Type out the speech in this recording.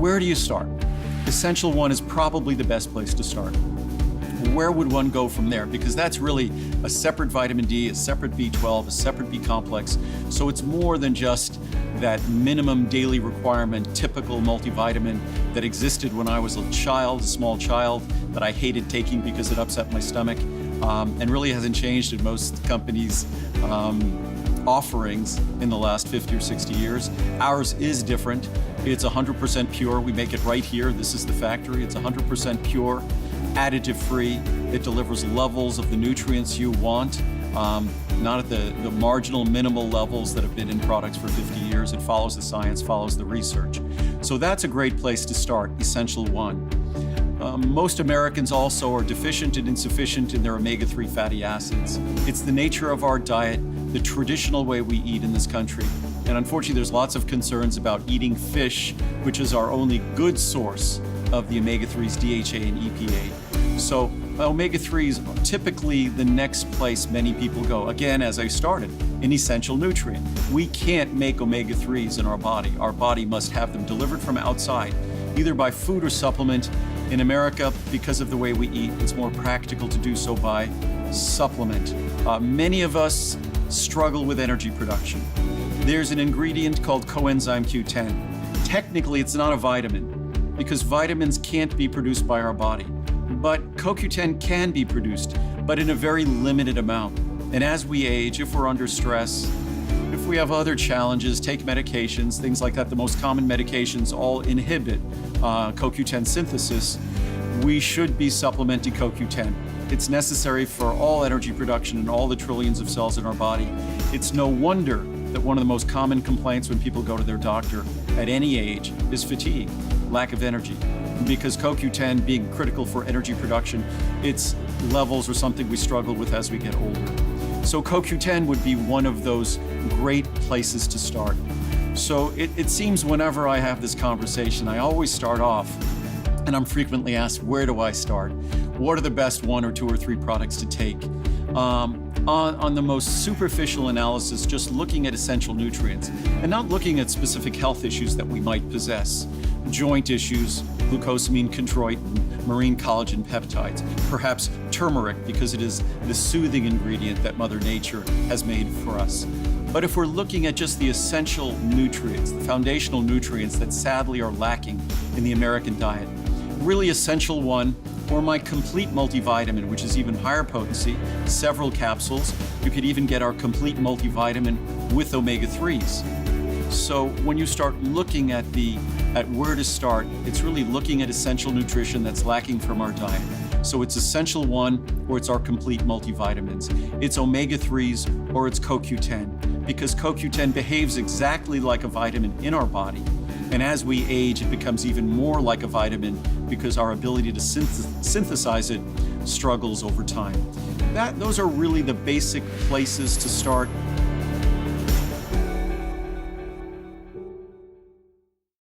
where do you start? Essential One is probably the best place to start. Where would one go from there? Because that's really a separate vitamin D, a separate B12, a separate B complex. So it's more than just that minimum daily requirement, typical multivitamin that existed when I was a child, a small child, that I hated taking because it upset my stomach, and really hasn't changed in most companies' offerings in the last 50 or 60 years. Ours is different. It's 100% pure. We make it right here. This is the factory. It's 100% pure, additive free. It delivers levels of the nutrients you want, not at the marginal minimal levels that have been in products for 50 years. It follows the science, follows the research. So that's a great place to start, Essential One. Most Americans also are deficient and insufficient in their omega-3 fatty acids. It's the nature of our diet, the traditional way we eat in this country. And unfortunately, there's lots of concerns about eating fish, which is our only good source of the omega-3s, DHA and EPA. So omega-3s are typically the next place many people go. Again, as I started, an essential nutrient. We can't make omega-3s in our body. Our body must have them delivered from outside, either by food or supplement. In America, because of the way we eat, it's more practical to do so by supplement. Many of us struggle with energy production. There's an ingredient called coenzyme Q10. Technically, it's not a vitamin because vitamins can't be produced by our body. But CoQ10 can be produced, but in a very limited amount. And as we age, if we're under stress, if we have other challenges, take medications, things like that, the most common medications all inhibit CoQ10 synthesis, we should be supplementing CoQ10. It's necessary for all energy production and all the trillions of cells in our body. It's no wonder that one of the most common complaints when people go to their doctor at any age is fatigue, lack of energy. Because CoQ10 being critical for energy production, its levels are something we struggle with as we get older. So CoQ10 would be one of those great places to start. So it seems whenever I have this conversation, I always start off, and I'm frequently asked, where do I start? What are the best 1 or 2 or 3 products to take? On the most superficial analysis, just looking at essential nutrients and not looking at specific health issues that we might possess. Joint issues, glucosamine, chondroitin, marine collagen peptides, perhaps turmeric because it is the soothing ingredient that Mother Nature has made for us. But if we're looking at just the essential nutrients, the foundational nutrients that sadly are lacking in the American diet, really Essential One, or my complete multivitamin, which is even higher potency, several capsules. You could even get our complete multivitamin with omega-3s. So when you start looking at where to start, it's really looking at essential nutrition that's lacking from our diet. So it's Essential One, or it's our complete multivitamins. It's omega-3s, or it's CoQ10, because CoQ10 behaves exactly like a vitamin in our body. And as we age, it becomes even more like a vitamin because our ability to synthesize it struggles over time. Those are really the basic places to start.